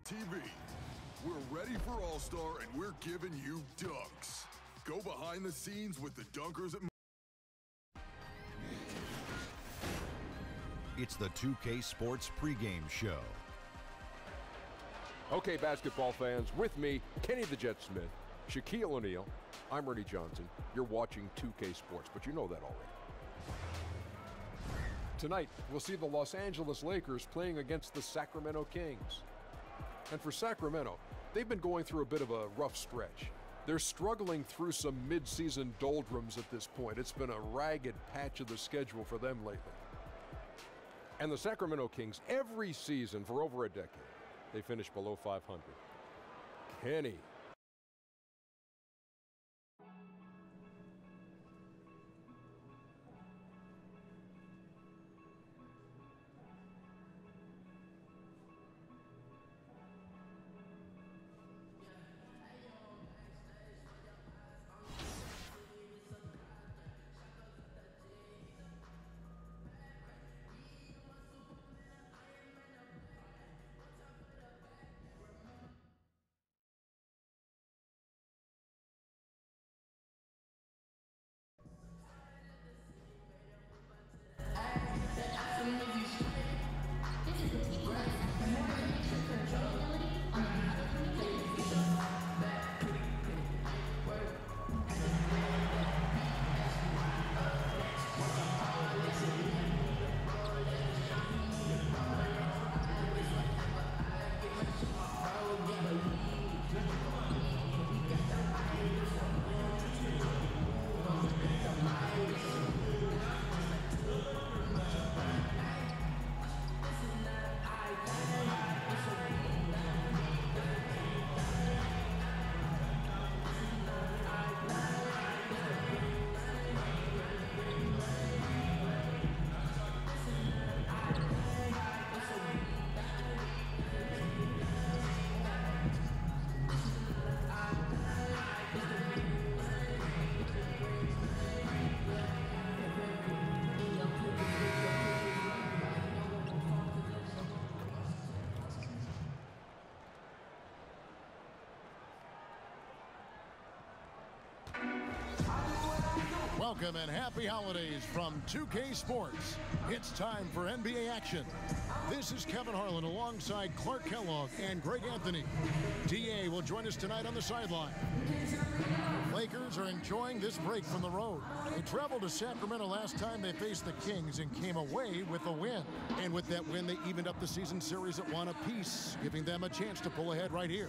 TV. We're ready for All-Star, and we're giving you dunks. Go behind the scenes with the dunkers at... It's the 2K Sports pregame show. Okay, basketball fans, with me, Kenny the Jet Smith, Shaquille O'Neal, I'm Ernie Johnson. You're watching 2K Sports, but you know that already. Tonight, we'll see the Los Angeles Lakers playing against the Sacramento Kings. And for Sacramento, they've been going through a bit of a rough stretch. They're struggling through some mid-season doldrums at this point. It's been a ragged patch of the schedule for them lately. And the Sacramento Kings, every season for over a decade, they finish below 500. Kenny. Welcome and happy holidays from 2K Sports. It's time for NBA action. This is Kevin Harlan alongside Clark Kellogg and Greg Anthony. DA will join us tonight on the sideline. Lakers are enjoying this break from the road. They traveled to Sacramento last time they faced the Kings and came away with a win. And with that win, they evened up the season series at 1 apiece, giving them a chance to pull ahead right here.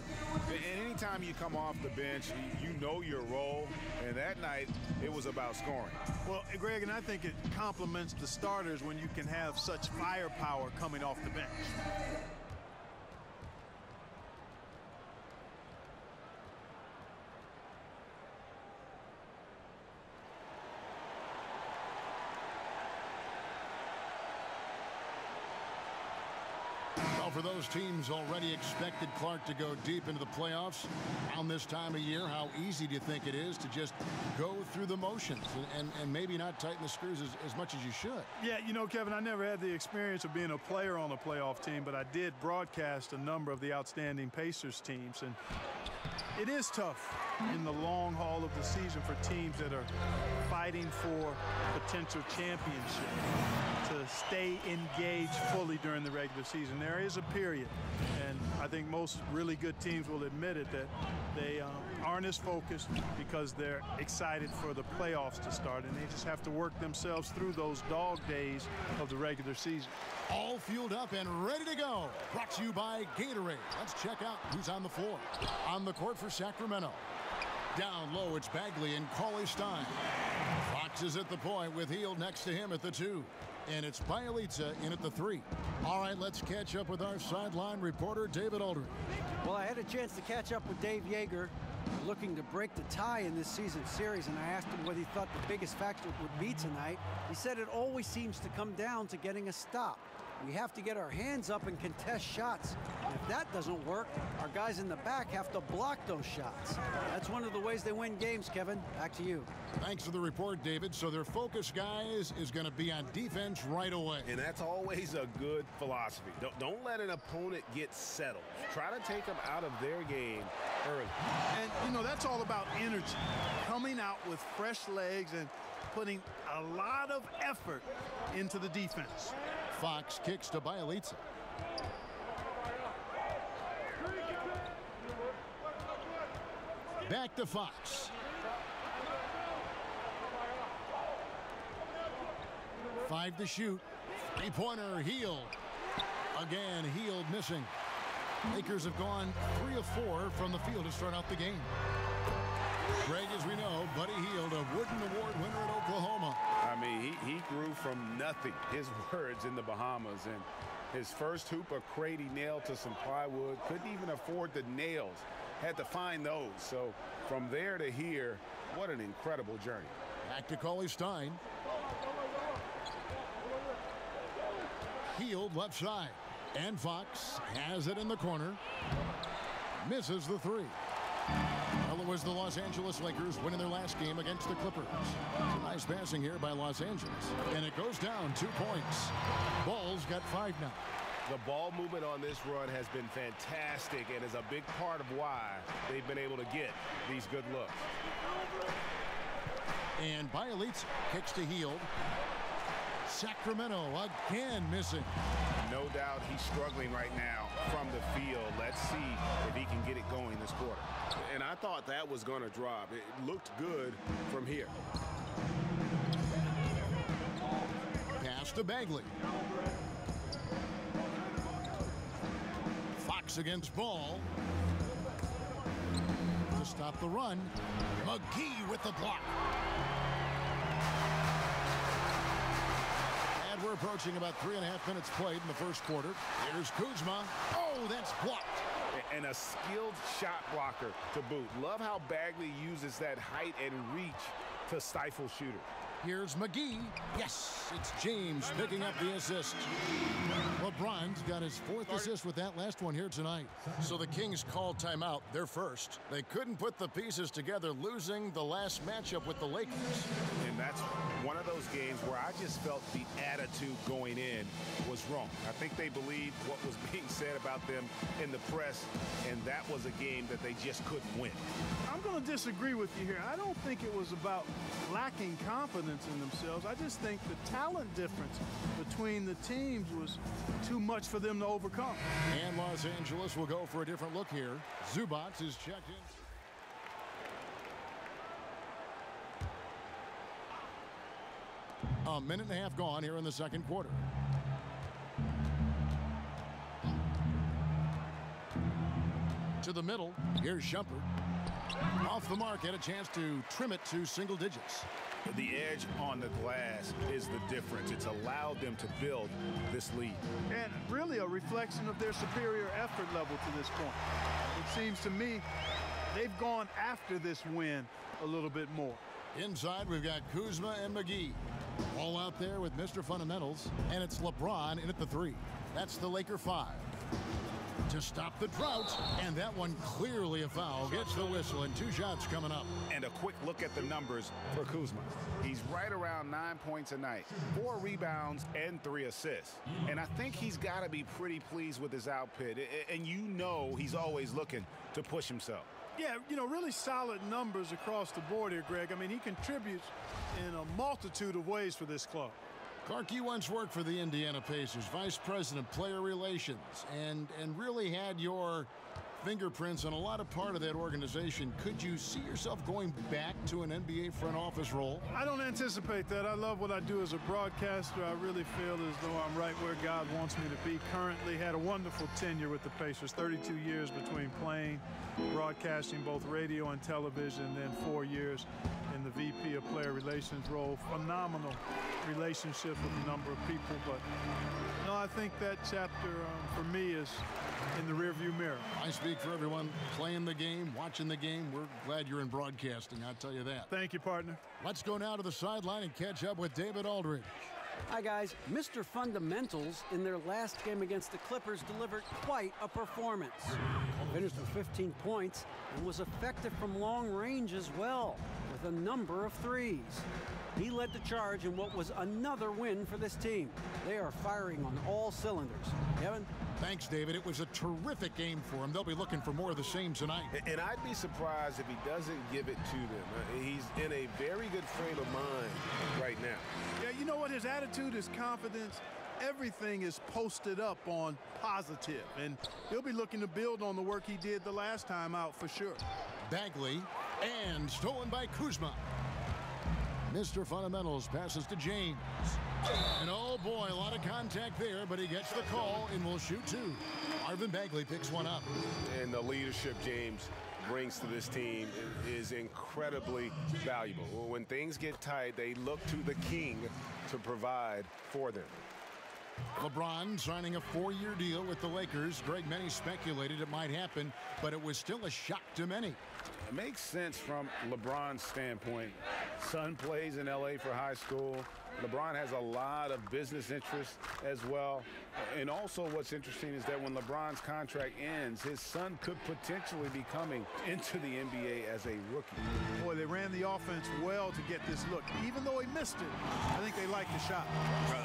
And anytime you come off the bench, you know your role. And that night, it was about scoring. Well, Greg, and I think it complements the starters when you can have such firepower coming off the bench. For those teams already expected Clark to go deep into the playoffs around this time of year, how easy do you think it is to just go through the motions and maybe not tighten the screws as much as you should? Yeah, you know, Kevin, I never had the experience of being a player on a playoff team, but I did broadcast a number of the outstanding Pacers teams, and it is tough in the long haul of the season for teams that are fighting for potential championship to stay engaged fully during the regular season. There is a period, and I think most really good teams will admit it, that they aren't as focused because they're excited for the playoffs to start, and they just have to work themselves through those dog days of the regular season. All fueled up and ready to go. Brought to you by Gatorade. Let's check out who's on the floor. On the court for Sacramento. Down low, it's Bagley and Cauley-Stein. Fox is at the point with Hield next to him at the 2. And it's Bielitsa in at the 3. All right, let's catch up with our sideline reporter, David Aldridge. Well, I had a chance to catch up with Dave Yeager, looking to break the tie in this season series, and I asked him what he thought the biggest factor would be tonight. He said it always seems to come down to getting a stop. We have to get our hands up and contest shots. And if that doesn't work, our guys in the back have to block those shots. That's one of the ways they win games, Kevin. Back to you. Thanks for the report, David. So their focus, guys, is going to be on defense right away. And that's always a good philosophy. Don't let an opponent get settled. Try to take them out of their game early. And, you know, that's all about energy. Coming out with fresh legs and putting a lot of effort into the defense. Fox kicks to Bielitsa. Back to Fox. 5 to shoot. 3-pointer, Hield. Again, Hield missing. Lakers have gone 3 of 4 from the field to start out the game. Greg, as we know, Buddy Hield, a Wooden Award winner at Oklahoma. I mean, he grew from nothing, his words, in the Bahamas. And his first hoop, a crate he nailed to some plywood. Couldn't even afford the nails. Had to find those. So from there to here, what an incredible journey. Back to Cauley-Stein. Hield left side. And Fox has it in the corner. Misses the 3. Well, it was the Los Angeles Lakers winning their last game against the Clippers. Nice passing here by Los Angeles. And it goes down 2 points. Ball's got 5 now. The ball movement on this run has been fantastic and is a big part of why they've been able to get these good looks. And Bielitsa kicks to Hield. Sacramento again missing. No doubt he's struggling right now from the field. Let's see if he can get it going this quarter. And I thought that was going to drop. It looked good from here. Pass to Bagley. Fox against Ball. To stop the run. McGee with the block. And we're approaching about 3.5 minutes played in the first quarter. Here's Kuzma. Oh, that's blocked. And a skilled shot blocker to boot. Love how Bagley uses that height and reach to stifle shooters. Here's McGee. Yes, it's James picking up the assist. LeBron's got his 4th assist with that last one here tonight. So the Kings called timeout. They're first. They couldn't put the pieces together, losing the last matchup with the Lakers. And that's one of those games where I just felt the attitude going in was wrong. I think they believed what was being said about them in the press, and that was a game that they just couldn't win. I'm going to disagree with you here. I don't think it was about lacking confidence in themselves. I just think the talent difference between the teams was too much for them to overcome. And Los Angeles will go for a different look here. Zubac is checked in. A minute and a half gone here in the second quarter. To the middle. Here's Shumpert. Off the mark, had a chance to trim it to single digits. The edge on the glass is the difference. It's allowed them to build this lead. And really a reflection of their superior effort level to this point. It seems to me they've gone after this win a little bit more. Inside, we've got Kuzma and McGee. All out there with Mr. Fundamentals, and it's LeBron in at the 3. That's the Laker 5. To stop the drought, and that one clearly a foul. Gets the whistle, and 2 shots coming up. And a quick look at the numbers for Kuzma. He's right around 9 points a night, 4 rebounds, and 3 assists. And I think he's got to be pretty pleased with his output. And you know he's always looking to push himself. Yeah, you know, really solid numbers across the board here, Greg. I mean, he contributes in a multitude of ways for this club. Clark, you once worked for the Indiana Pacers, Vice President, Player Relations, and really had your fingerprints on a lot of part of that organization. Could you see yourself going back to an NBA front office role? I don't anticipate that. I love what I do as a broadcaster. I really feel as though I'm right where God wants me to be. Currently had a wonderful tenure with the Pacers, 32 years between playing, broadcasting both radio and television, and then 4 years in the VP of Player Relations role. Phenomenal relationship with a number of people, but no, I think that chapter for me is in the rearview mirror. I speak for everyone playing the game, watching the game. We're glad you're in broadcasting, I'll tell you that. Thank you, partner. Let's go now to the sideline and catch up with David Aldridge. Hi, guys. Mr. Fundamentals in their last game against the Clippers delivered quite a performance. Finished with 15 points and was effective from long range as well, with a number of threes. He led the charge in what was another win for this team. They are firing on all cylinders. Kevin? Thanks, David. It was a terrific game for him. They'll be looking for more of the same tonight. And I'd be surprised if he doesn't give it to them. He's in a very good frame of mind right now. Yeah, you know what? His attitude, his confidence, everything is posted up on positive. And he'll be looking to build on the work he did the last time out for sure. Bagley, and stolen by Kuzma. Mr. Fundamentals passes to James. And oh boy, a lot of contact there, but he gets the call and will shoot 2. Marvin Bagley picks one up. And the leadership James brings to this team is incredibly valuable. When things get tight, they look to the king to provide for them. LeBron signing a 4-year deal with the Lakers. Greg, many speculated it might happen, but it was still a shock to many. It makes sense from LeBron's standpoint. Son plays in LA for high school. LeBron has a lot of business interests as well. And also what's interesting is that when LeBron's contract ends, his son could potentially be coming into the NBA as a rookie. Boy, they ran the offense well to get this look. Even though he missed it, I think they liked the shot.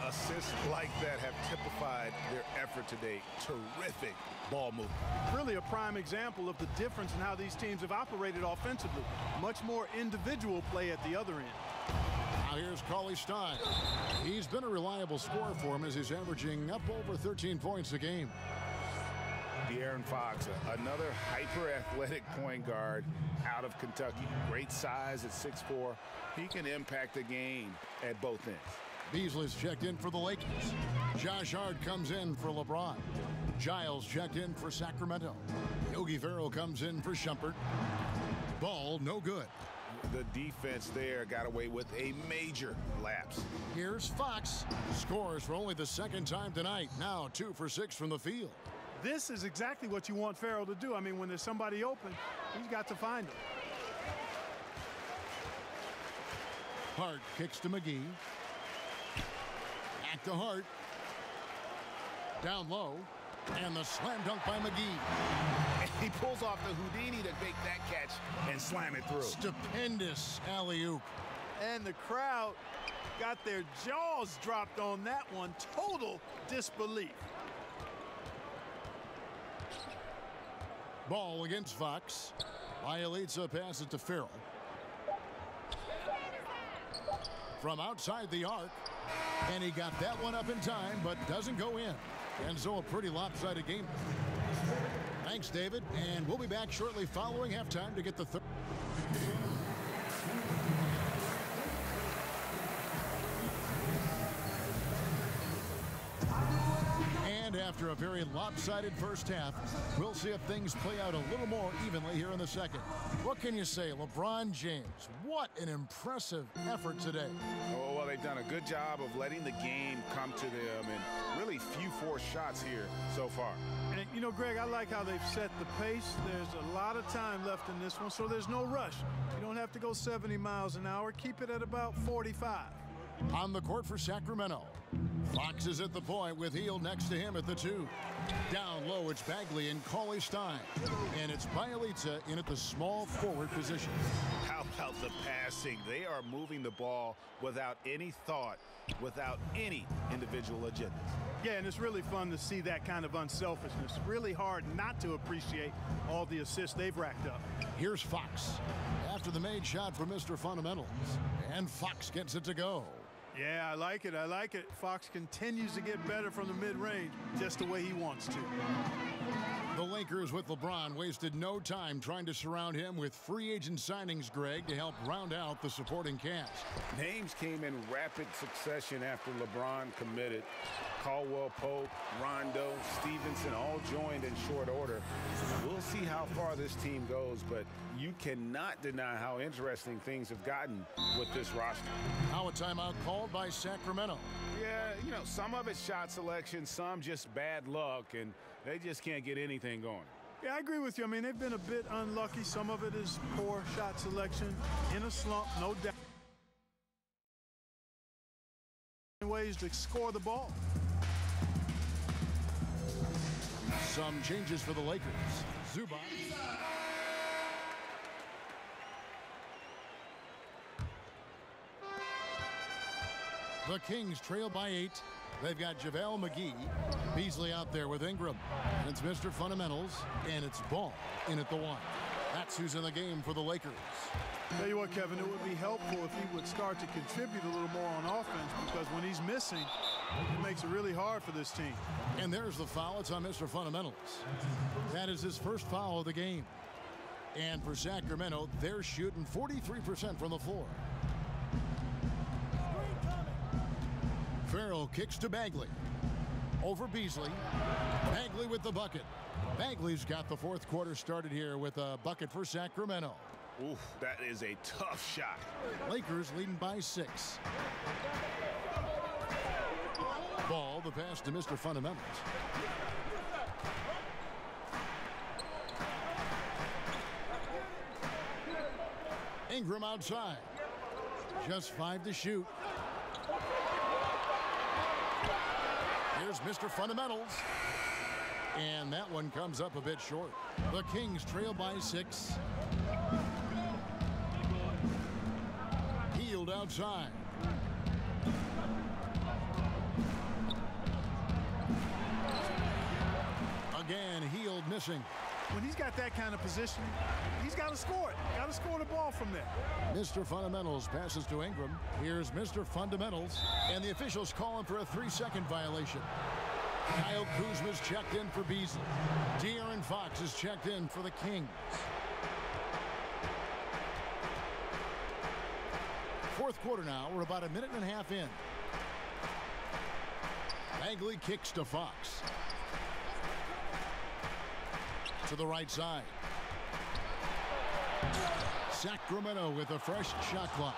Assists like that have typified their effort today. Terrific ball movement. Really a prime example of the difference in how these teams have operated offensively. Much more individual play at the other end. Now here's Cauley-Stein. He's been a reliable scorer for him as he's averaging up over 13 points a game. De'Aaron Fox, another hyper-athletic point guard out of Kentucky. Great size at 6'4". He can impact the game at both ends. Beasley's checked in for the Lakers. Josh Hart comes in for LeBron. Giles checked in for Sacramento. Yogi Ferrell comes in for Shumpert. Ball no good. The defense there got away with a major lapse. Here's Fox. Scores for only the second time tonight. Now 2 for 6 from the field. This is exactly what you want Ferrell to do. I mean, when there's somebody open, he's got to find him. Hart kicks to McGee. Back to Hart. Down low. And the slam dunk by McGee. He pulls off the Houdini to make that catch and slam it through. Stupendous alley-oop. And the crowd got their jaws dropped on that one. Total disbelief. Ball against Fox. Bielitsa passes to Farrell. From outside the arc. And he got that one up in time, but doesn't go in. And so a pretty lopsided game. Thanks, David. And we'll be back shortly following halftime to get the third. And after a very lopsided first half, we'll see if things play out a little more evenly here in the second. What can you say? LeBron James, what an impressive effort today. Oh, well, they've done a good job of letting the game come to them, and really few forced shots here so far. And, you know, Greg, I like how they've set the pace. There's a lot of time left in this one, so there's no rush. You don't have to go 70 miles an hour. Keep it at about 45. On the court for Sacramento. Fox is at the point with Hield next to him at the 2. Down low, it's Bagley and Cauley Stein. And it's Bielitsa in at the small forward position. How about the passing? They are moving the ball without any thought, without any individual agendas. Yeah, and it's really fun to see that kind of unselfishness. Really hard not to appreciate all the assists they've racked up. Here's Fox after the made shot for Mr. Fundamentals. And Fox gets it to go. Yeah, I like it. I like it. Fox continues to get better from the mid-range just the way he wants to. The Lakers with LeBron wasted no time trying to surround him with free agent signings, Greg, to help round out the supporting cast. Names came in rapid succession after LeBron committed. Caldwell Pope, Rondo, Stevenson all joined in short order. We'll see how far this team goes, but you cannot deny how interesting things have gotten with this roster. Now a timeout called by Sacramento. Yeah, you know, some of it's shot selection, some just bad luck, and they just can't get anything going. Yeah, I agree with you. I mean, they've been a bit unlucky. Some of it is poor shot selection, in a slump, no doubt. Ways to score the ball. Some changes for the Lakers. Zubac. The Kings trail by 8. They've got JaVale McGee. Beasley out there with Ingram. And it's Mr. Fundamentals. And it's Ball in at the 1. That's who's in the game for the Lakers. Tell you what, Kevin, it would be helpful if he would start to contribute a little more on offense, because when he's missing, it makes it really hard for this team. And there's the foul. It's on Mr. Fundamentals. That is his first foul of the game. And for Sacramento, they're shooting 43% from the floor. Farrell kicks to Bagley. Over Beasley. Bagley with the bucket. Bagley's got the fourth quarter started here with a bucket for Sacramento. Oof, that is a tough shot. Lakers leading by 6. Ball, the pass to Mr. Fundamentals. Ingram outside. Just 5 to shoot. Here's Mr. Fundamentals. And that one comes up a bit short. The Kings trail by 6. Hield outside. Again, Hield missing. When he's got that kind of positioning, he's got to score it. Got to score the ball from there. Mr. Fundamentals passes to Ingram. Here's Mr. Fundamentals. And the officials call him for a 3-second violation. Kyle Kuzma's checked in for Beasley. De'Aaron Fox is checked in for the Kings. Fourth quarter now. We're about a minute and a half in. Bagley kicks to Fox. To the right side. Sacramento with a fresh shot clock.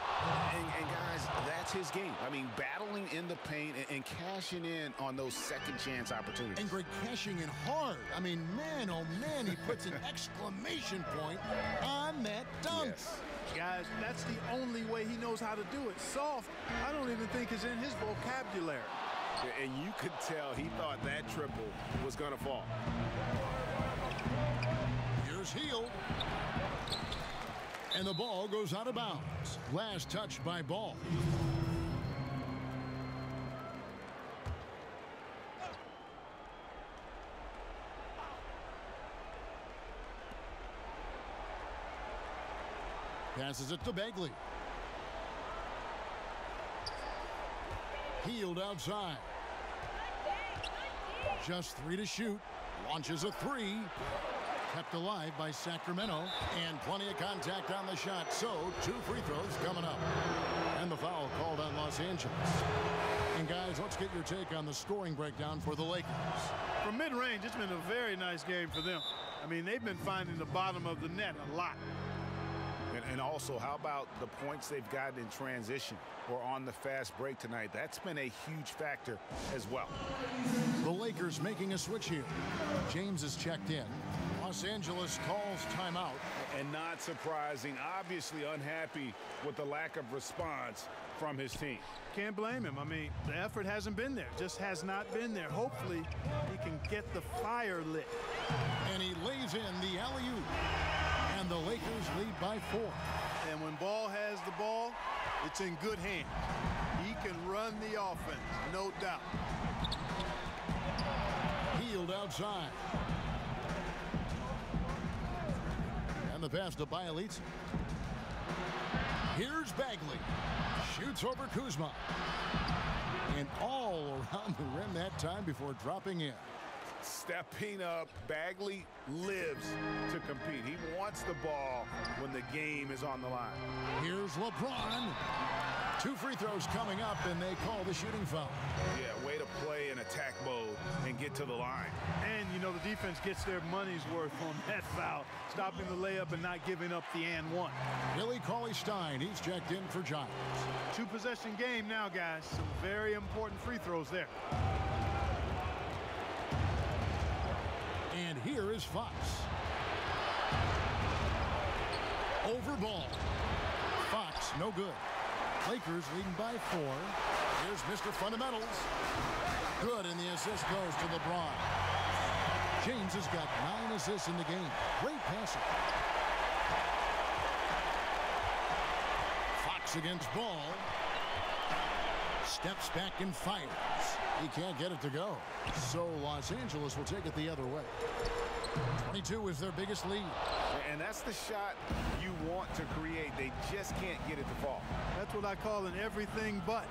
And guys, that's his game. I mean, battling in the paint and cashing in on those second chance opportunities. And Greg, cashing in hard. I mean, man, oh man, he puts an exclamation point on that dunk. Yes. Guys, that's the only way he knows how to do it. Soft, I don't even think is in his vocabulary. And you could tell he thought that triple was going to fall. Here's Hield. And the ball goes out of bounds. Last touch by Ball. Passes it to Bagley. Hield outside. Just 3 to shoot. Launches a 3. Kept alive by Sacramento. And plenty of contact on the shot. So 2 free throws coming up. And the foul called on Los Angeles. And guys, let's get your take on the scoring breakdown for the Lakers. From mid-range, it's been a very nice game for them. I mean, they've been finding the bottom of the net a lot. And also, how about the points they've gotten in transition or on the fast break tonight? That's been a huge factor as well. The Lakers making a switch here. James is checked in. Los Angeles calls timeout. And not surprising, obviously unhappy with the lack of response from his team. Can't blame him. I mean, the effort hasn't been there. Just has not been there. Hopefully, he can get the fire lit. And he lays in the alley-oop. And the Lakers lead by 4. And when Ball has the ball, it's in good hands. He can run the offense, no doubt. Hield outside. And the pass to Bielitsa. Here's Bagley. Shoots over Kuzma. And all around the rim that time before dropping in. Stepping up, Bagley lives to compete. He wants the ball when the game is on the line. Here's LeBron. 2 free throws coming up, and they call the shooting foul. Yeah, way to play in attack mode and get to the line. And, you know, the defense gets their money's worth on that foul, stopping the layup and not giving up the and one. Billy Cauley-Stein, he's checked in for Giants. 2-possession game now, guys. Some very important free throws there. And here is Fox. Over Ball. Fox, no good. Lakers leading by 4. Here's Mr. Fundamentals. Good, and the assist goes to LeBron. James has got 9 assists in the game. Great passing. Fox against Ball. Steps back and fires. He can't get it to go. So Los Angeles will take it the other way. 22 is their biggest lead. And that's the shot you want to create. They just can't get it to fall. That's what I call an everything but.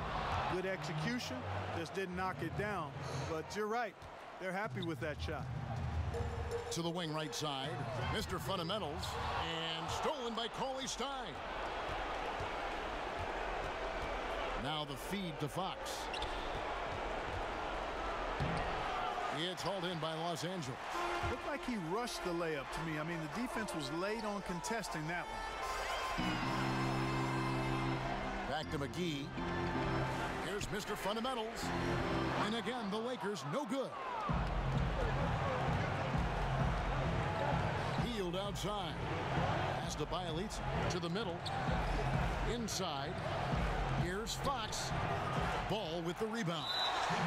Good execution, just didn't knock it down. But you're right, they're happy with that shot. To the wing right side, Mr. Fundamentals, and stolen by Cauley-Stein. Now the feed to Fox. It's hauled in by Los Angeles. Looked like he rushed the layup to me. I mean, the defense was late on contesting that one. Back to McGee. Here's Mr. Fundamentals. And again, the Lakers no good. Hield outside. Pass to Bielitsa. To the middle. Inside. Here's Fox. Ball with the rebound.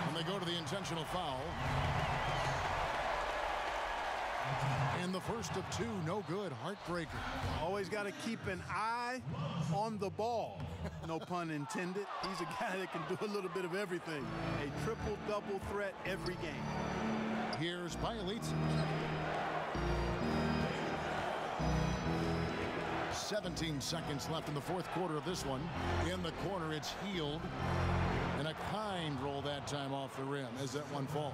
And they go to the intentional foul. And the first of 2, no good. Heartbreaker. Always got to keep an eye on the ball. No pun intended. He's a guy that can do a little bit of everything. A triple-double threat every game. Here's Bielitsa. 17 seconds left in the 4th quarter of this one. In the corner, it's Hield. And a kind roll that time off the rim as that one falls.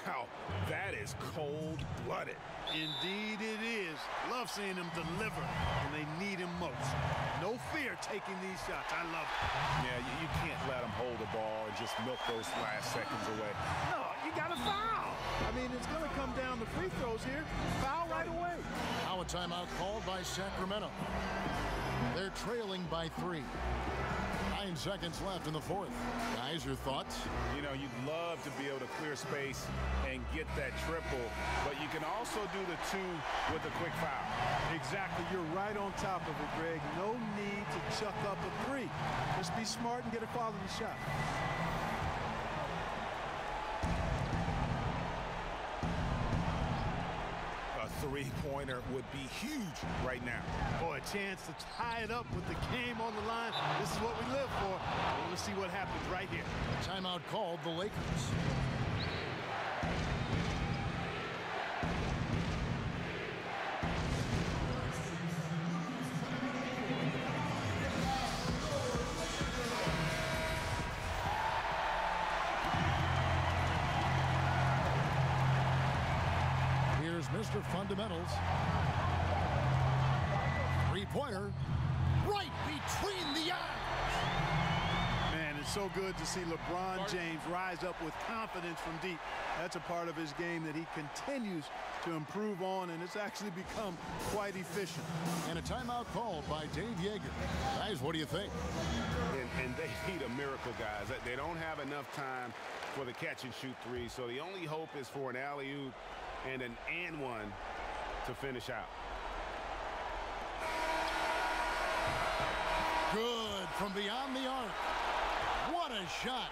Now, that is cold-blooded. Indeed it is. Love seeing him deliver when they need him most. No fear taking these shots. I love it. Yeah, you can't let him hold the ball and just milk those last seconds away. No, you got to foul. I mean, it's going to come down to free throws here. Foul right away. Now a timeout called by Sacramento. They're trailing by 3. 9 seconds left in the fourth. Guys, your thoughts? You know, you'd love to be able to clear space and get that triple, but you can also do the 2 with a quick foul. Exactly. You're right on top of it, Greg. No need to chuck up a 3. Just be smart and get a quality shot. A 3-pointer would be huge right now. Boy, a chance to tie it up with the game on the line. This is what we live for. I want to see what happens right here. Timeout called the Lakers. Mr. Fundamentals. 3-pointer. Right between the eyes. Man, it's so good to see LeBron James rise up with confidence from deep. That's a part of his game that he continues to improve on, and it's actually become quite efficient. And a timeout called by Dave Yeager. Guys, what do you think? And they need a miracle, guys. They don't have enough time for the catch-and-shoot 3, so the only hope is for an alley-oop and an and one to finish out. Good from beyond the arc. What a shot.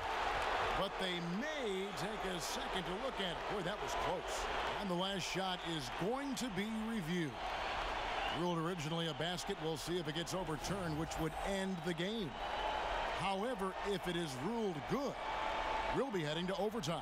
But they may take a second to look at it. Boy, that was close. And the last shot is going to be reviewed. Ruled originally a basket. We'll see if it gets overturned, which would end the game. However, if it is ruled good, we'll be heading to overtime.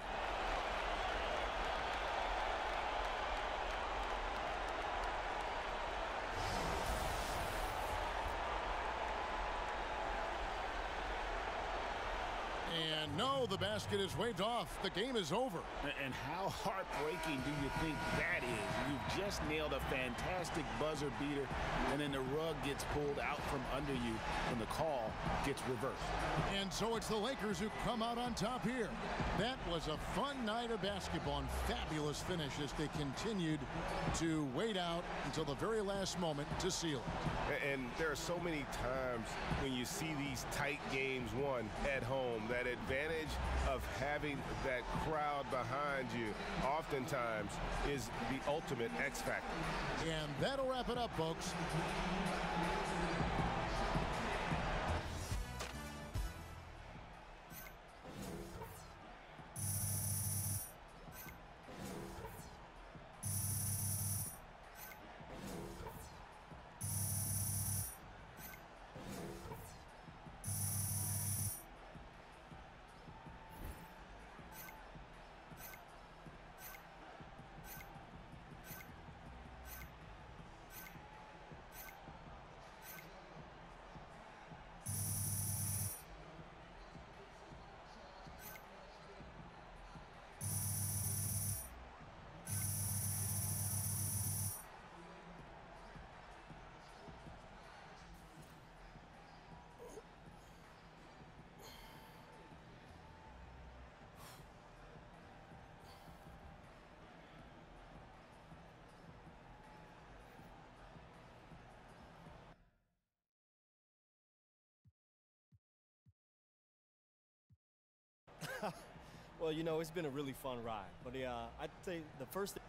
No, the basket is waved off. The game is over. And how heartbreaking do you think that is? You've just nailed a fantastic buzzer beater, and then the rug gets pulled out from under you when the call gets reversed. And so it's the Lakers who come out on top here. That was a fun night of basketball and fabulous finish as they continued to wait out until the very last moment to seal it. And there are so many times when you see these tight games won at home, that advantage of having that crowd behind you oftentimes is the ultimate X factor. And that'll wrap it up, folks. Well, you know, it's been a really fun ride. But I'd say the first thing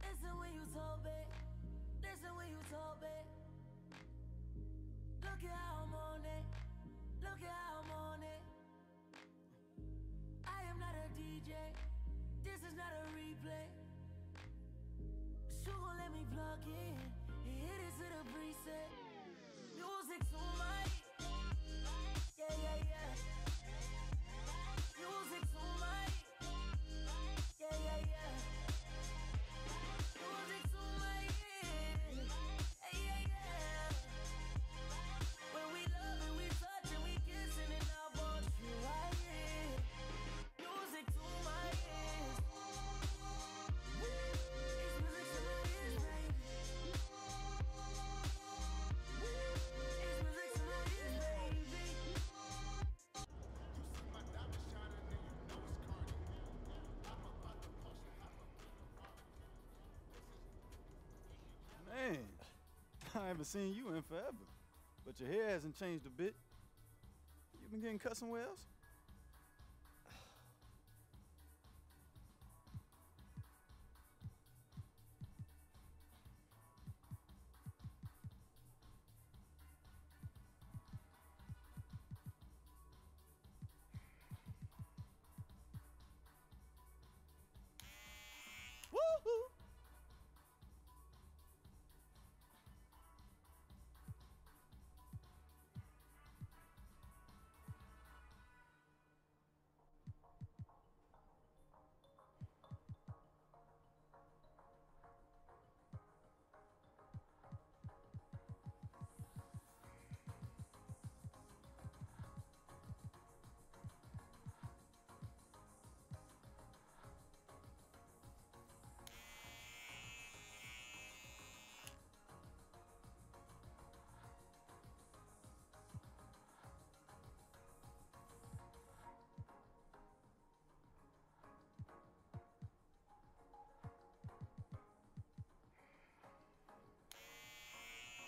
Listen when you talk back. Listen when you talk back. Look at how I'm on it. Look at how I'm on it. I am not a DJ. This is not a replay. She gon' let me plug in and hit it to the preset. Music to my, yeah, yeah, yeah. Music to my, yeah, yeah, yeah. Music to my ear, yeah, yeah, yeah. When we love and we touch and we kissing and I want you right here. Music to my ears. It's music to my ears, baby. It's music to my ears, baby. Man, I haven't seen you in forever, but your hair hasn't changed a bit. You been getting cut somewhere else? Woohoo!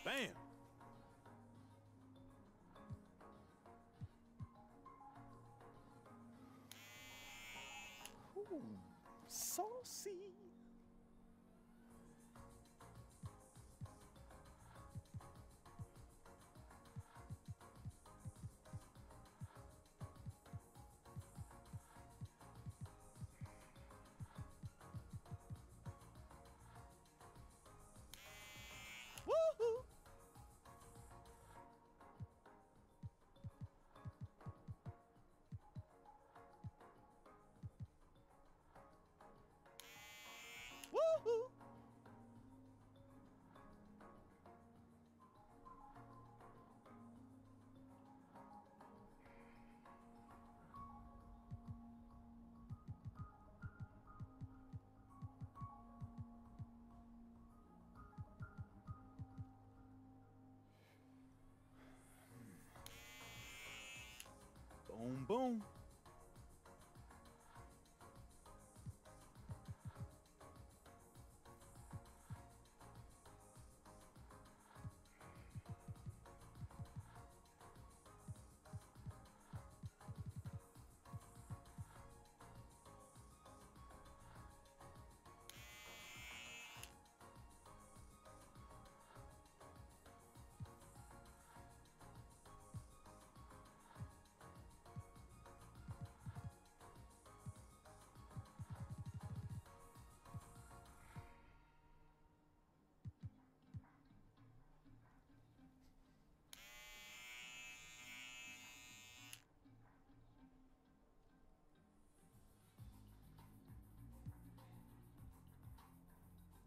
Bam! Ooh, saucy. Woohoo! Woohoo! Boom, boom.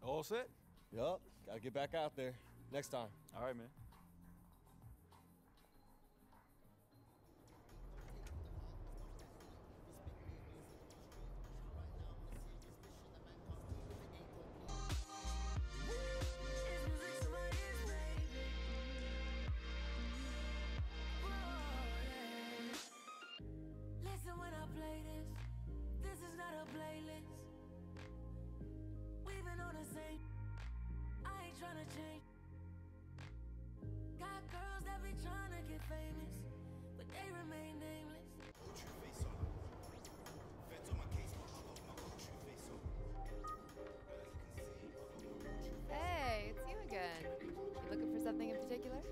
All set? Yup, gotta get back out there. Next time. All right, man. It's music tryna change. Got girls that be tryna get famous, but they remain nameless. Hey, it's you again. You looking for something in particular?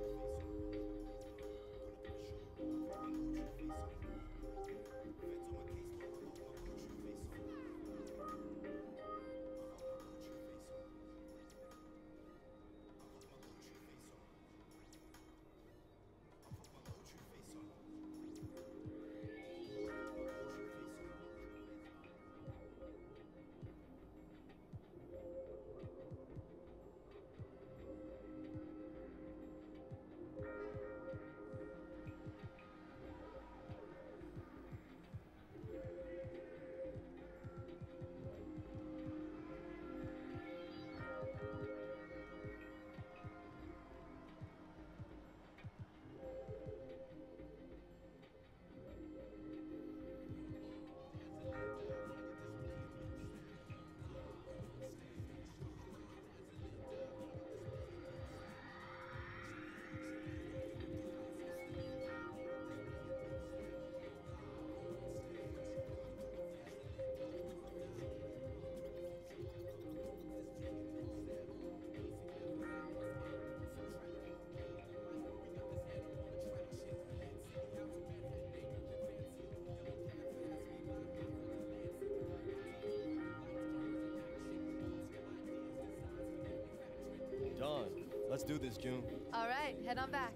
Done. Let's do this, June. All right, head on back.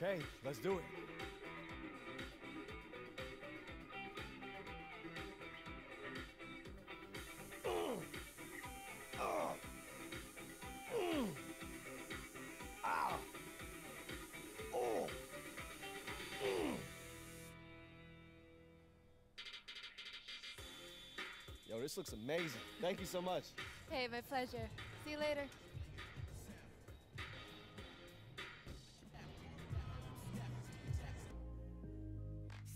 Okay, let's do it. Yo, this looks amazing. Thank you so much. Hey, my pleasure. See you later.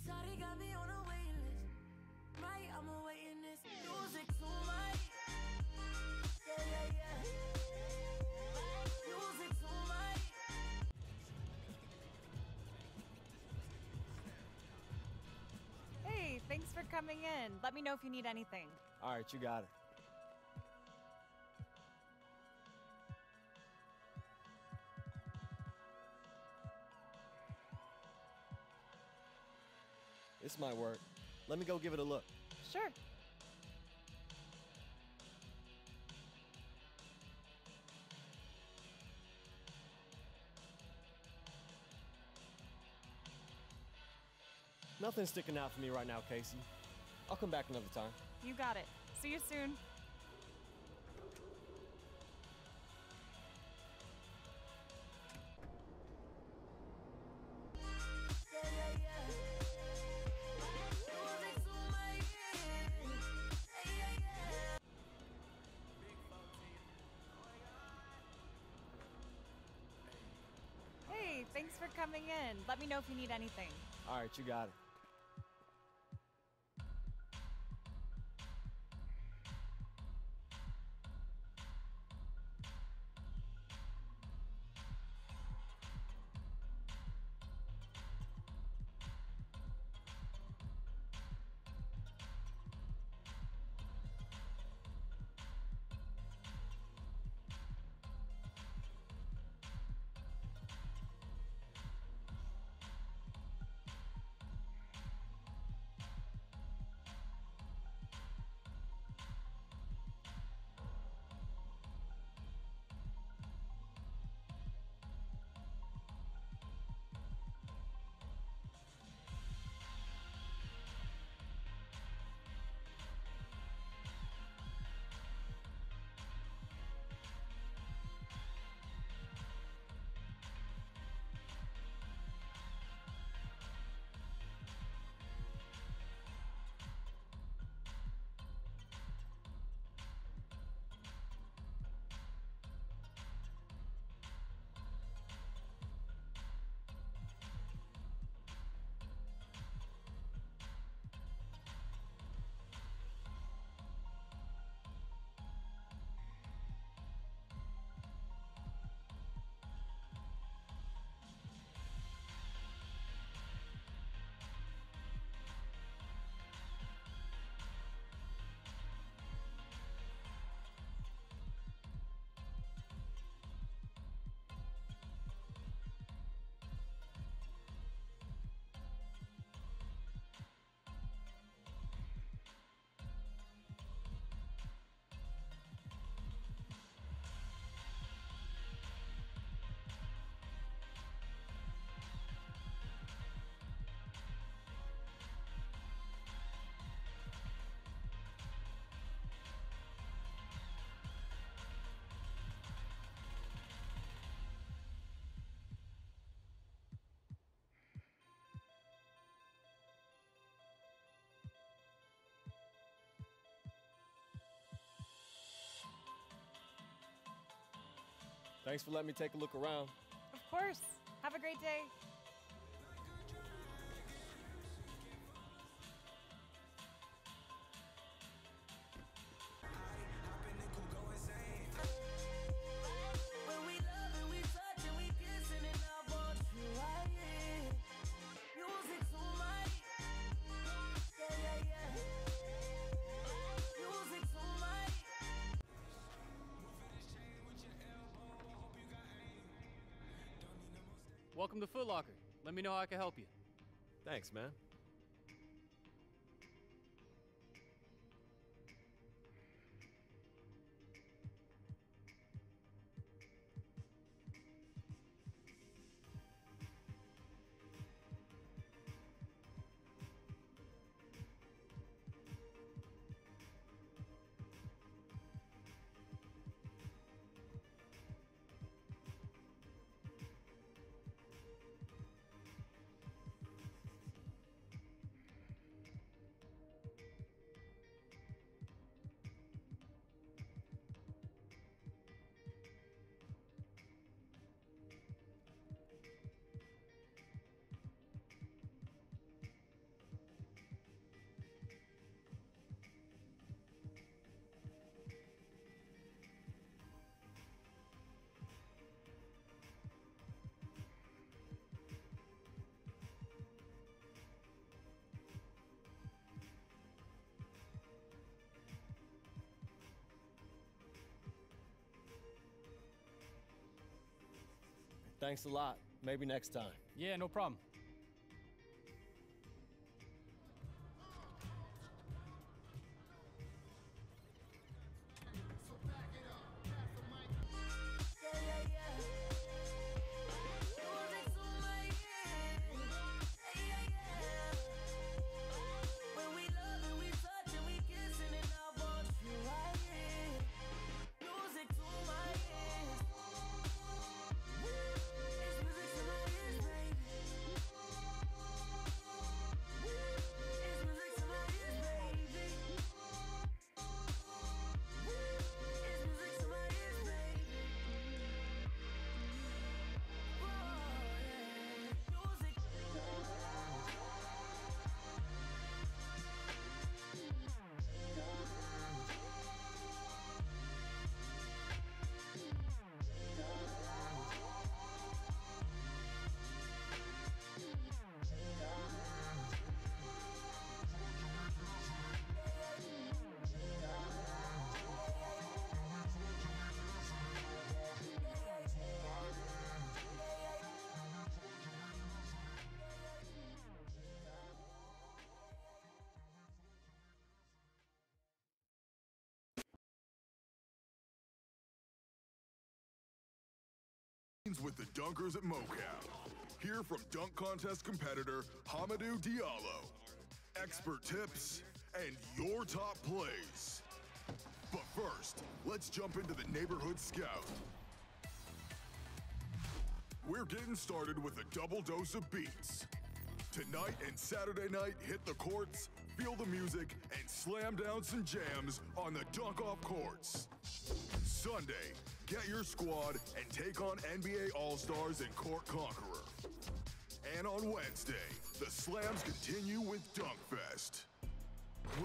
Shawty got me on a waiting list. Right, I'm awaiting this music tonight. Yeah, yeah, yeah. Music tonight. Hey, thanks for coming in. Let me know if you need anything. All right, you got it. This might work. Let me go give it a look. Sure. Nothing's sticking out for me right now, Casey. I'll come back another time. You got it. See you soon. Hey, thanks for coming in. Let me know if you need anything. All right, you got it. Thanks for letting me take a look around. Of course. Have a great day. Welcome to Foot Locker. Let me know how I can help you. Thanks, man. Thanks a lot. Maybe next time. Yeah, no problem. With the dunkers at MoCap. Hear from dunk contest competitor Hamidou Diallo. Expert tips and your top plays. But first, let's jump into the Neighborhood Scout. We're getting started with a double dose of beats. Tonight and Saturday night, hit the courts, feel the music, and slam down some jams on the dunk-off courts. Sunday, get your squad and take on NBA All-Stars and Court Conqueror. And on Wednesday, the slams continue with Dunk Fest.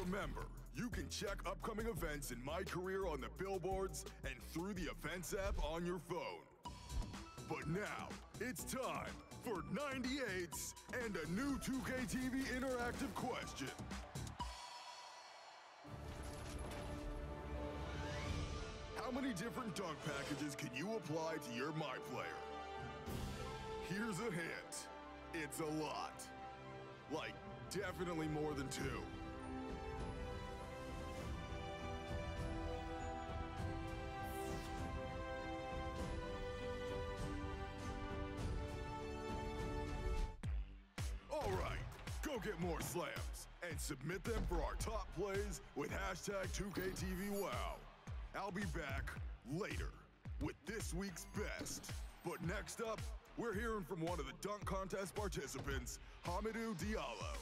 Remember, you can check upcoming events in My Career on the billboards and through the events app on your phone. But now, it's time for 98s and a new 2K TV interactive question. How many different dunk packages can you apply to your My Player? Here's a hint. It's a lot. Like, definitely more than 2. All right, go get more slams and submit them for our top plays with hashtag 2KTVWow. I'll be back later with this week's best. But next up, we're hearing from one of the dunk contest participants, Hamidou Diallo.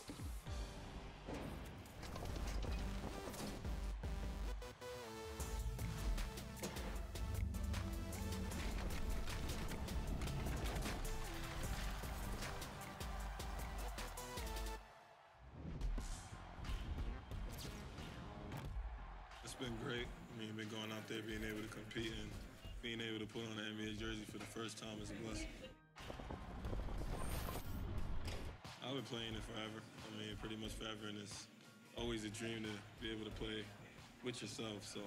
It's been great. I mean, been going out there, being able to compete and being able to put on an NBA jersey for the first time is a blessing. I've been playing it forever. I mean, pretty much forever, and it's always a dream to be able to play with yourself. So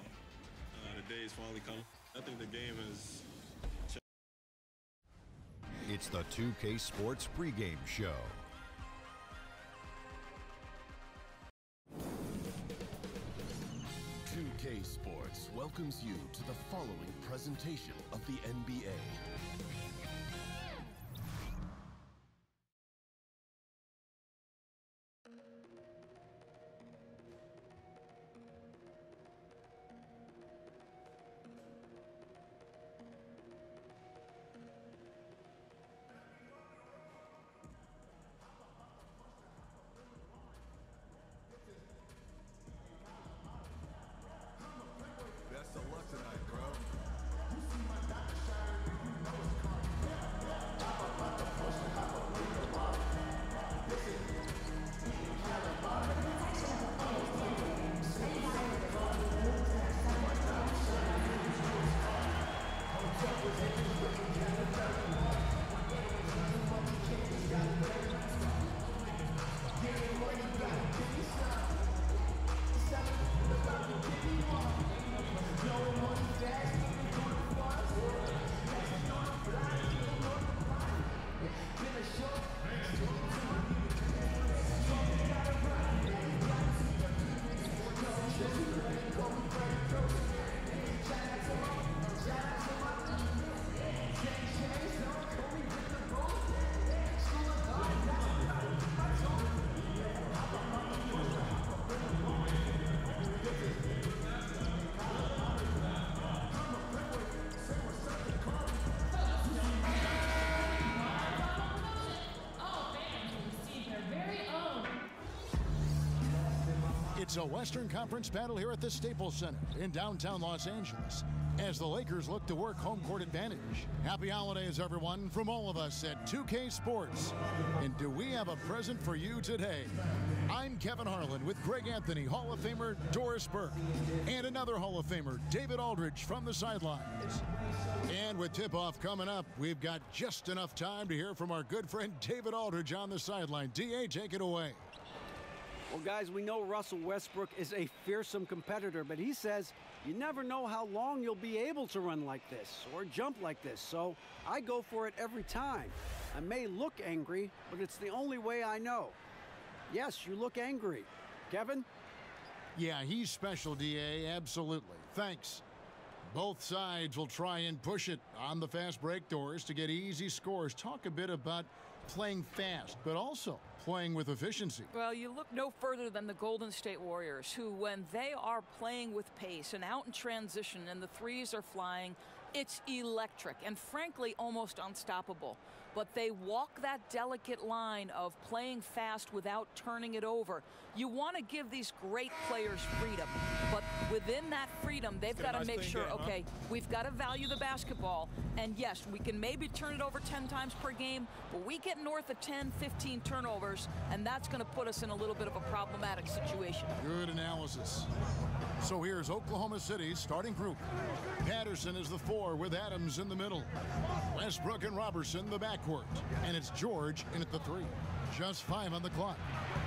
the day is finally coming. I think the game has changed. It's the 2K Sports pregame show. Sports welcomes you to the following presentation of the NBA. Best of luck tonight, bro. It's a Western Conference battle here at the Staples Center in downtown Los Angeles as the Lakers look to work home court advantage. Happy holidays, everyone, from all of us at 2K Sports. And do we have a present for you today? I'm Kevin Harlan with Greg Anthony, Hall of Famer Doris Burke, and another Hall of Famer, David Aldridge, from the sidelines. And with tip-off coming up, we've got just enough time to hear from our good friend David Aldridge on the sideline. D.A., take it away. Well, guys, we know Russell Westbrook is a fearsome competitor, but he says you never know how long you'll be able to run like this or jump like this, so I go for it every time. I may look angry, but it's the only way I know. Yes, you look angry. Kevin? Yeah, he's special, D.A., absolutely. Thanks. Both sides will try and push it on the fast break doors to get easy scores. Talk a bit about playing fast, but also playing with efficiency. Well, you look no further than the Golden State Warriors, who, when they are playing with pace and out in transition and the threes are flying, it's electric and, frankly, almost unstoppable. But they walk that delicate line of playing fast without turning it over. You want to give these great players freedom, but within that freedom, they've got to make sure, okay, we've got to value the basketball, and yes, we can maybe turn it over 10 times per game, but we get north of 10, 15 turnovers, and that's going to put us in a little bit of a problematic situation. Good analysis. So here's Oklahoma City's starting group. Patterson is the 4 with Adams in the middle. Westbrook and Robertson the backcourt. And it's George in at the 3. Just 5 on the clock.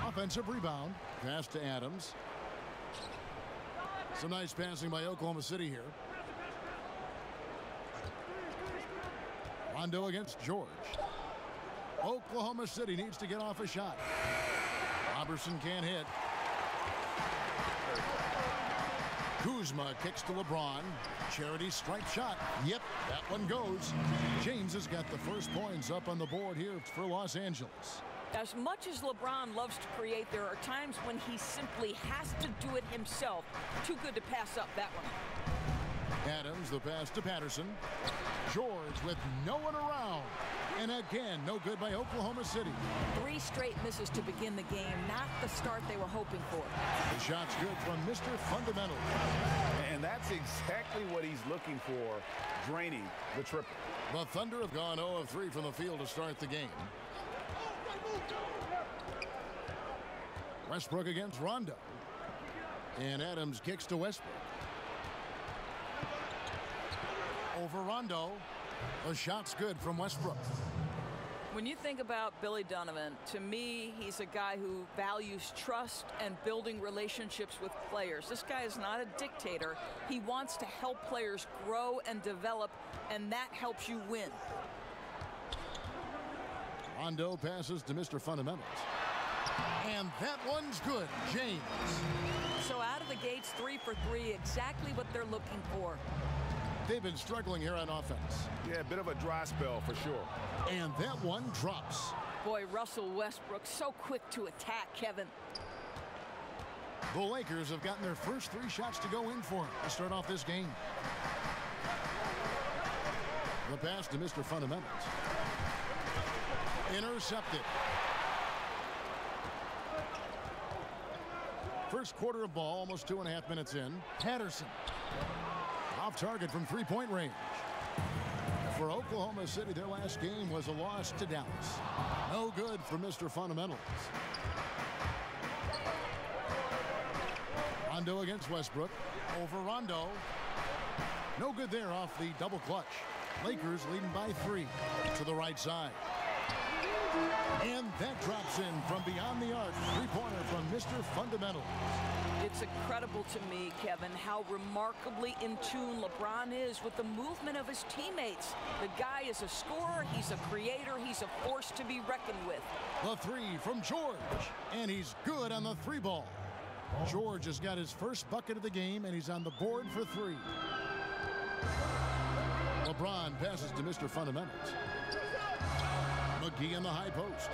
Offensive rebound. Pass to Adams. Some nice passing by Oklahoma City here. Rondo against George. Oklahoma City needs to get off a shot. Robertson can't hit. Kuzma kicks to LeBron. Charity stripe shot. Yep, that one goes. James has got the first points up on the board here for Los Angeles. As much as LeBron loves to create, there are times when he simply has to do it himself. Too good to pass up that one. Adams, the pass to Patterson. George with no one around. And again, no good by Oklahoma City. 3 straight misses to begin the game, not the start they were hoping for. The shot's good from Mr. Fundamental. And that's exactly what he's looking for, draining the triple. The Thunder have gone 0 of 3 from the field to start the game. Westbrook against Rondo. And Adams kicks to Westbrook. Over Rondo. The shot's good from Westbrook. When you think about Billy Donovan, to me, he's a guy who values trust and building relationships with players. This guy is not a dictator. He wants to help players grow and develop, and that helps you win. Rondo passes to Mr. Fundamentals. And that one's good. James. So out of the gates, 3 for 3, exactly what they're looking for. They've been struggling here on offense. Yeah, a bit of a dry spell for sure. And that one drops. Boy, Russell Westbrook, so quick to attack, Kevin. The Lakers have gotten their first 3 shots to go in for him to start off this game. The pass to Mr. Fundamentals. Intercepted. First quarter of ball, almost 2.5 minutes in. Patterson. Off target from 3-point range. For Oklahoma City, their last game was a loss to Dallas. No good for Mr. Fundamentals. Rondo against Westbrook. Over Rondo. No good there off the double clutch. Lakers leading by 3 to the right side. And that drops in from beyond the arc. 3-pointer from Mr. Fundamentals. It's incredible to me, Kevin, how remarkably in tune LeBron is with the movement of his teammates. The guy is a scorer, he's a creator, he's a force to be reckoned with. The 3 from George, and he's good on the 3 ball. George has got his first bucket of the game, and he's on the board for 3. LeBron passes to Mr. Fundamentals. McGee in the high post.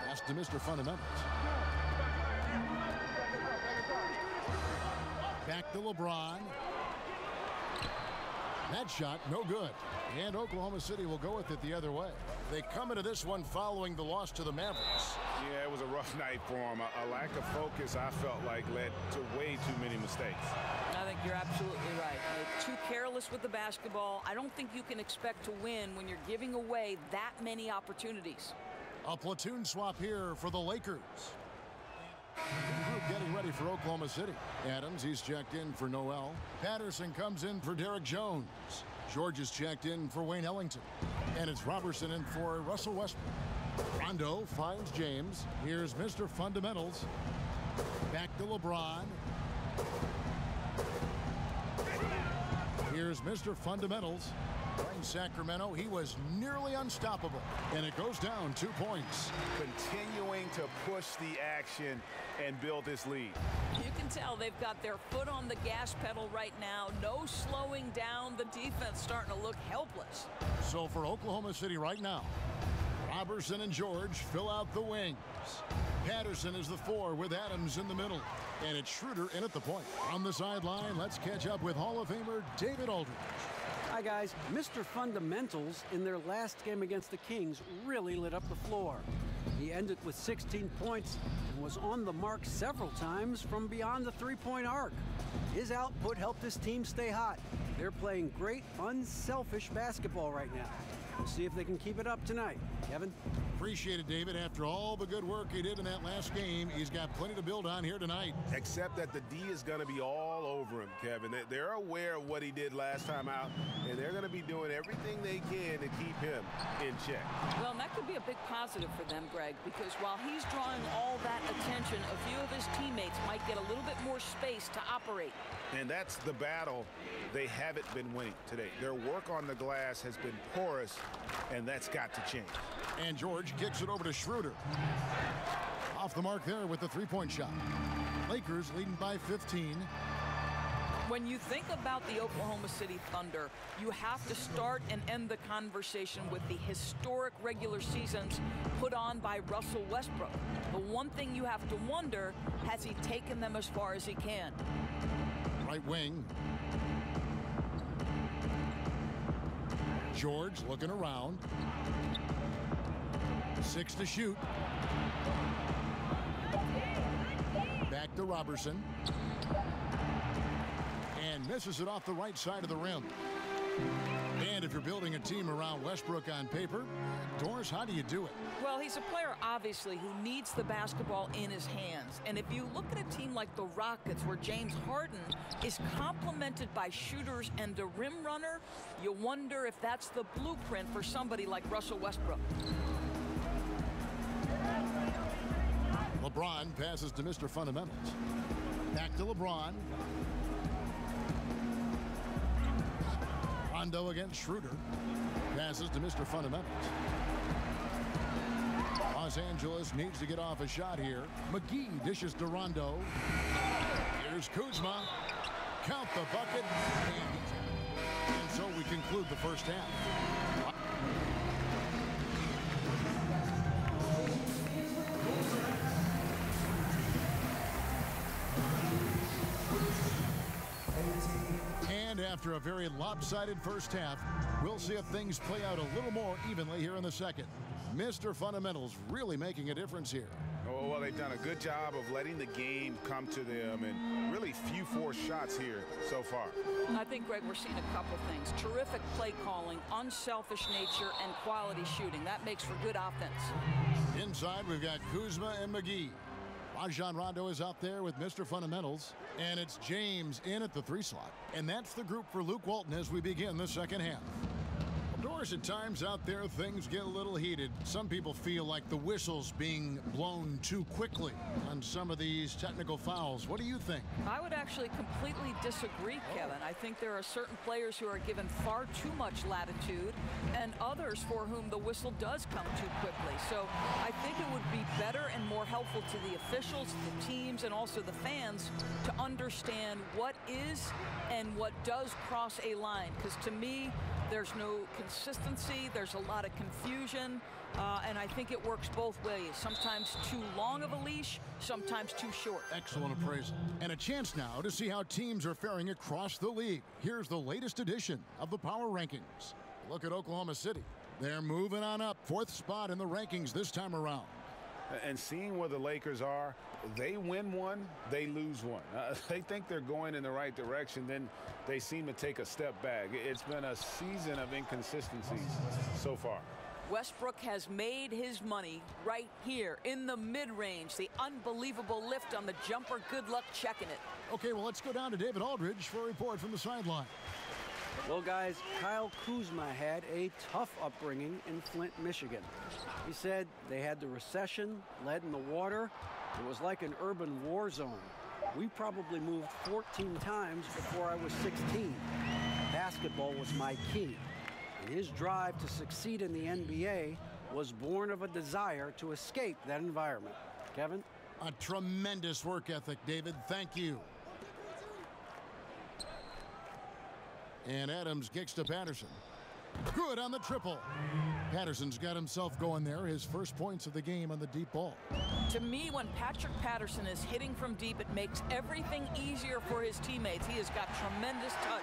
Pass to Mr. Fundamentals. Back to LeBron. That shot, no good. And Oklahoma City will go with it the other way. They come into this one following the loss to the Mavericks. Yeah, it was a rough night for him. A lack of focus, I felt like, led to way too many mistakes. I think you're absolutely right. They're too careless with the basketball. I don't think you can expect to win when you're giving away that many opportunities. A platoon swap here for the Lakers. Group getting ready for Oklahoma City. Adams, he's checked in for Noel. Patterson comes in for Derek Jones. George is checked in for Wayne Ellington. And it's Robertson in for Russell Westbrook. Rondo finds James. Here's Mr. Fundamentals. Back to LeBron. Here's Mr. Fundamentals. In Sacramento, he was nearly unstoppable, and it goes down 2 points. Continuing to push the action and build this lead. You can tell they've got their foot on the gas pedal right now. No slowing down. The defense starting to look helpless. So for Oklahoma City right now, Robertson and George fill out the wings. Patterson is the 4 with Adams in the middle. And it's Schroeder in at the point. On the sideline, let's catch up with Hall of Famer David Aldridge. Hi, guys. Mr. Fundamentals in their last game against the Kings really lit up the floor. He ended with 16 points and was on the mark several times from beyond the three-point arc. His output helped his team stay hot. They're playing great, unselfish basketball right now. We'll see if they can keep it up tonight. Kevin? Appreciate it, David. After all the good work he did in that last game, he's got plenty to build on here tonight. Except that the D is going to be all over him, Kevin. They're aware of what he did last time out, and they're going to be doing everything they can to keep him in check. Well, and that could be a big positive for them, Greg, because while he's drawing all that attention, a few of his teammates might get a little bit more space to operate. And that's the battle they haven't been winning today. Their work on the glass has been porous, and that's got to change. And George kicks it over to Schroeder. Off the mark there with the three-point shot. Lakers leading by 15. When you think about the Oklahoma City Thunder, you have to start and end the conversation with the historic regular seasons put on by Russell Westbrook. The one thing you have to wonder, has he taken them as far as he can? Right wing. George looking around. 6 to shoot. Back to Robertson. And misses it off the right side of the rim. And if you're building a team around Westbrook on paper, Doris, how do you do it? Well, he's a player, obviously, who needs the basketball in his hands. And if you look at a team like the Rockets, where James Harden is complemented by shooters and a rim runner, you wonder if that's the blueprint for somebody like Russell Westbrook. LeBron passes to Mr. Fundamentals. Back to LeBron. Rondo against Schroeder. Passes to Mr. Fundamentals. Los Angeles needs to get off a shot here. McGee dishes to Rondo. Here's Kuzma. Count the bucket. And so we conclude the first half. And after a very lopsided first half, we'll see if things play out a little more evenly here in the second. Mr. Fundamentals really making a difference here. Oh, well, they've done a good job of letting the game come to them, and really few forced shots here so far. I think, Greg, we're seeing a couple things. Terrific play calling, unselfish nature, and quality shooting. That makes for good offense. Inside, we've got Kuzma and McGee. Rajon Rondo is out there with Mr. Fundamentals, and it's James in at the 3 slot. And that's the group for Luke Walton as we begin the second half. Of course, at times out there, things get a little heated. Some people feel like the whistle's being blown too quickly on some of these technical fouls. What do you think? I would actually completely disagree, Kevin. I think there are certain players who are given far too much latitude and others for whom the whistle does come too quickly. So I think it would be better and more helpful to the officials, the teams, and also the fans to understand what is and what does cross a line. Because to me, there's no consistency, there's a lot of confusion, and I think it works both ways. Sometimes too long of a leash, sometimes too short. Excellent appraisal. And a chance now to see how teams are faring across the league. Here's the latest edition of the Power Rankings. Look at Oklahoma City. They're moving on up, 4th spot in the rankings this time around. And seeing where the Lakers are, they win one, they lose one. They think they're going in the right direction, then they seem to take a step back. It's been a season of inconsistencies so far. Westbrook has made his money right here in the mid-range. The unbelievable lift on the jumper. Good luck checking it. Okay, well, let's go down to David Aldridge for a report from the sideline. Well, guys, Kyle Kuzma had a tough upbringing in Flint, Michigan. He said they had the recession, lead in the water. It was like an urban war zone. We probably moved 14 times before I was 16. Basketball was my key. His drive to succeed in the NBA was born of a desire to escape that environment. Kevin? A tremendous work ethic, David. Thank you. And Adams kicks to Patterson. Good on the triple. Patterson's got himself going there. His first points of the game on the deep ball. To me, when Patrick Patterson is hitting from deep, it makes everything easier for his teammates. He has got tremendous touch.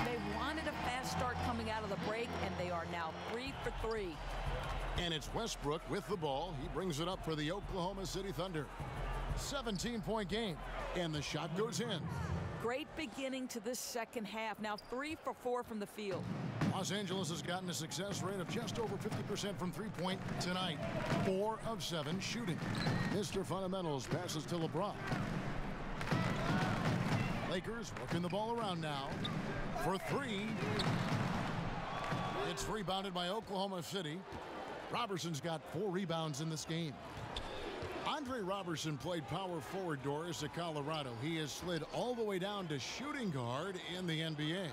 They wanted a fast start coming out of the break, and they are now 3 for 3. And it's Westbrook with the ball. He brings it up for the Oklahoma City Thunder. 17-point game, and the shot goes in. Great beginning to this second half. Now 3 for 4 from the field. Los Angeles has gotten a success rate of just over 50% from three-point tonight. 4 of 7 shooting. Mr. Fundamentals passes to LeBron. Lakers working the ball around now for 3. It's rebounded by Oklahoma City. Robertson's got 4 rebounds in this game. Andre Robertson played power forward, Doris, at Colorado. He has slid all the way down to shooting guard in the NBA.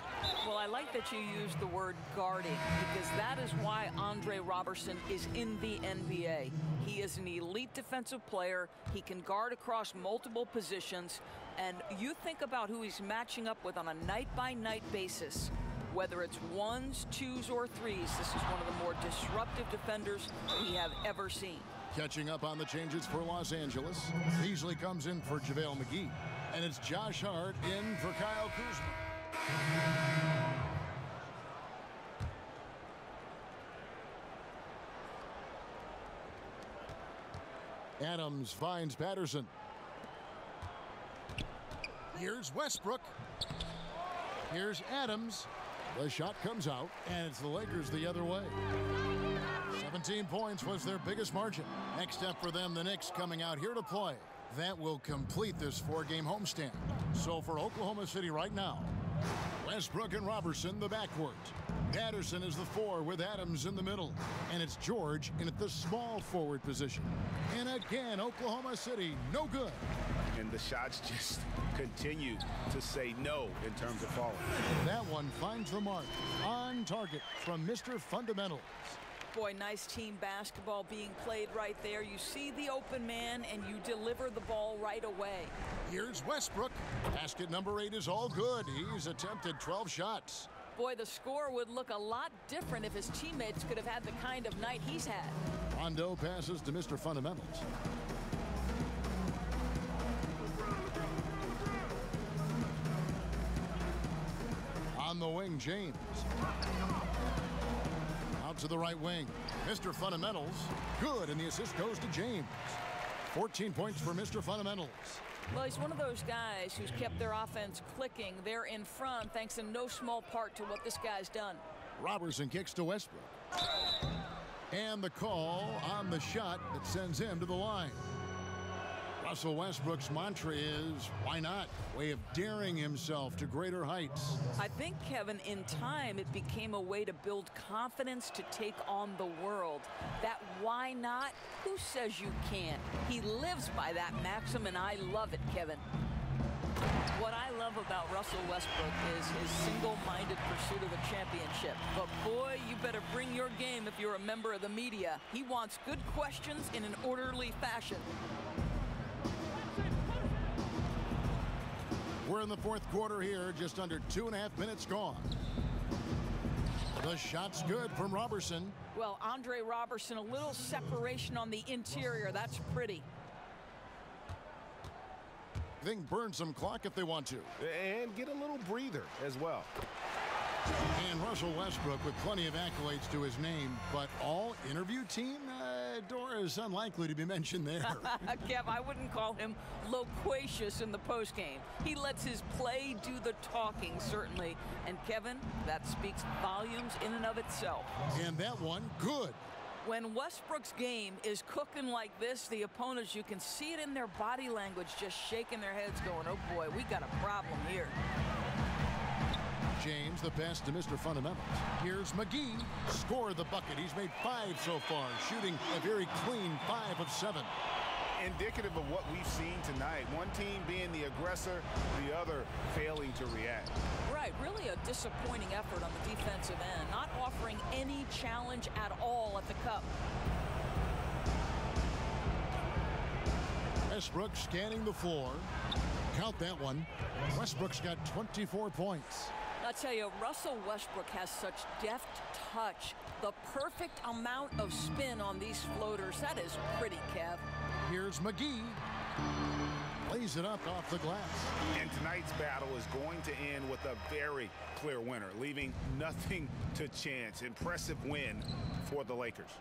Well, I like that you use the word guarding, because that is why Andre Robertson is in the NBA. He is an elite defensive player. He can guard across multiple positions. And you think about who he's matching up with on a night-by-night basis. Whether it's 1s, 2s, or 3s, this is one of the more disruptive defenders we have ever seen. Catching up on the changes for Los Angeles. Beasley comes in for JaVale McGee. And it's Josh Hart in for Kyle Kuzma. Adams finds Patterson. Here's Westbrook. Here's Adams. The shot comes out, and it's the Lakers the other way. 17 points was their biggest margin. Next step for them, the Knicks coming out here to play. That will complete this 4-game homestand. So for Oklahoma City right now, Westbrook and Robertson, the backcourt. Patterson is the 4 with Adams in the middle. And it's George in at the small forward position. And again, Oklahoma City, no good. And the shots just continue to say no in terms of falling. That one finds the mark. On target from Mr. Fundamentals. Boy, nice team basketball being played right there. You see the open man, and you deliver the ball right away. Here's Westbrook. Basket number 8 is all good. He's attempted 12 shots. Boy, the score would look a lot different if his teammates could have had the kind of night he's had. Rondo passes to Mr. Fundamentals. On the wing, James. Out to the right wing. Mr. Fundamentals. Good, and the assist goes to James. 14 points for Mr. Fundamentals. Well, he's one of those guys who's kept their offense clicking. They're in front thanks in no small part to what this guy's done. Robertson kicks to Westbrook. And the call on the shot that sends him to the line. Russell Westbrook's mantra is, why not? Way of daring himself to greater heights. I think, Kevin, in time, it became a way to build confidence to take on the world. That why not? Who says you can't? He lives by that maxim, and I love it, Kevin. What I love about Russell Westbrook is his single-minded pursuit of a championship. But boy, you better bring your game if you're a member of the media. He wants good questions in an orderly fashion. We're in the fourth quarter here, just under 2.5 minutes gone. The shot's good from Robertson. Well, Andre Robertson, a little separation on the interior. That's pretty. They can burn some clock if they want to. And get a little breather as well. And Russell Westbrook with plenty of accolades to his name, but all interview team? Dora is unlikely to be mentioned there. Kev, I wouldn't call him loquacious in the postgame. He lets his play do the talking, certainly. And Kevin, that speaks volumes in and of itself. And that one, good. When Westbrook's game is cooking like this, the opponents, you can see it in their body language, just shaking their heads going, oh boy, we got a problem here. James, the pass to Mr. Fundamentals. Here's McGee. Scored the bucket. He's made 5 so far, shooting a very clean 5 of 7. Indicative of what we've seen tonight. One team being the aggressor, the other failing to react. Right, really a disappointing effort on the defensive end, not offering challenge at all at the cup. Westbrook scanning the floor. Count that one. Westbrook's got 24 points. I'll tell you, Russell Westbrook has such deft touch. The perfect amount of spin on these floaters. That is pretty, Kev. Here's McGee. Lays it up off the glass. And tonight's battle is going to end with a very clear winner, leaving nothing to chance. Impressive win for the Lakers.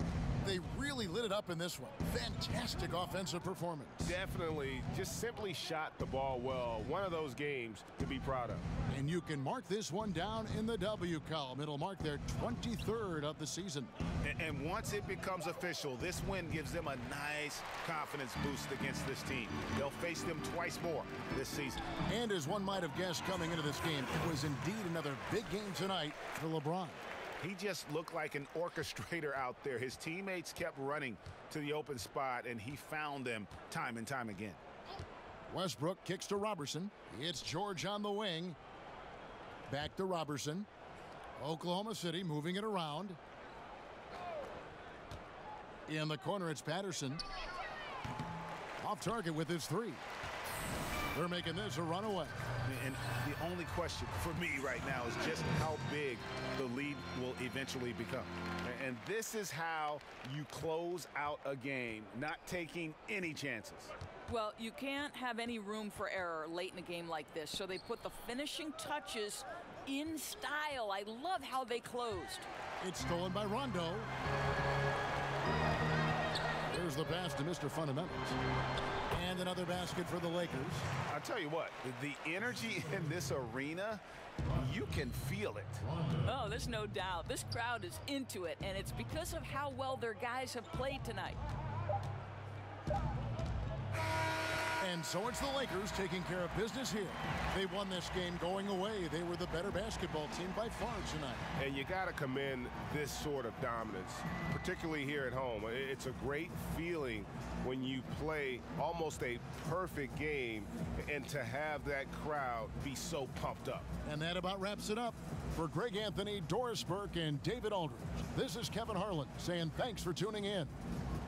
They really lit it up in this one. Fantastic offensive performance. Definitely just simply shot the ball well. One of those games to be proud of. And you can mark this one down in the W column. It'll mark their 23rd of the season. And once it becomes official, this win gives them a nice confidence boost against this team. They'll face them twice more this season. And as one might have guessed coming into this game, it was indeed another big game tonight for LeBron. He just looked like an orchestrator out there. His teammates kept running to the open spot, and he found them time and time again. Westbrook kicks to Robertson. It's George on the wing. Back to Robertson. Oklahoma City moving it around. In the corner, it's Patterson. Off target with his three. They're making this a runaway. And the only question for me right now is just how big the lead will eventually become. And this is how you close out a game, not taking any chances. Well, you can't have any room for error late in a game like this, so they put the finishing touches in style. I love how they closed. It's stolen by Rondo. There's the pass to Mr. Fundamentals. And another basket for the Lakers. I'll tell you what, the energy in this arena, you can feel it. Oh, there's no doubt. This crowd is into it, and it's because of how well their guys have played tonight. And so it's the Lakers taking care of business here. They won this game going away. They were the better basketball team by far tonight. And you got to commend this sort of dominance, particularly here at home. It's a great feeling when you play almost a perfect game and to have that crowd be so pumped up. And that about wraps it up. For Greg Anthony, Doris Burke, and David Aldridge, this is Kevin Harlan saying thanks for tuning in.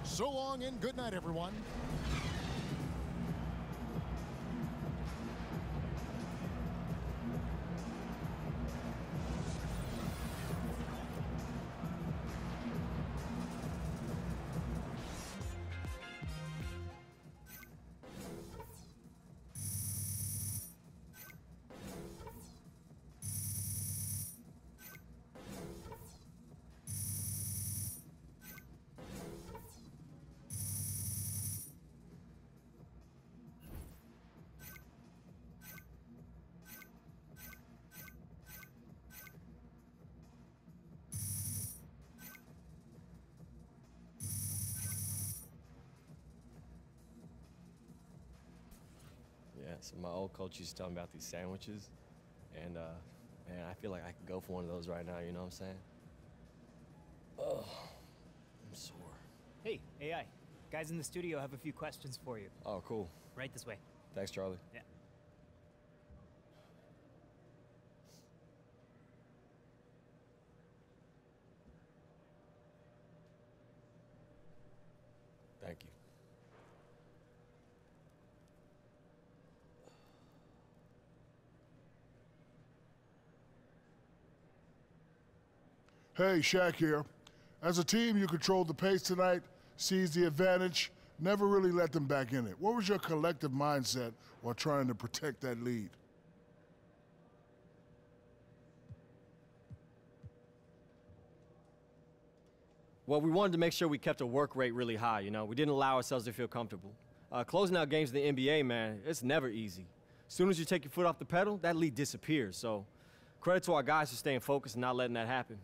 So long and good night, everyone. Yeah, so my old coach used to tell me about these sandwiches, and man, I feel like I could go for one of those right now, you know what I'm saying? Oh, I'm sore. Hey, AI. Guys in the studio have a few questions for you. Oh, cool. Right this way. Thanks, Charlie. Yeah. Thank you. Hey, Shaq here. As a team, you controlled the pace tonight, seized the advantage, never really let them back in it. What was your collective mindset while trying to protect that lead? Well, we wanted to make sure we kept the work rate really high, you know. We didn't allow ourselves to feel comfortable. Closing out games in the NBA, man, it's never easy. As soon as you take your foot off the pedal, that lead disappears. So credit to our guys for staying focused and not letting that happen.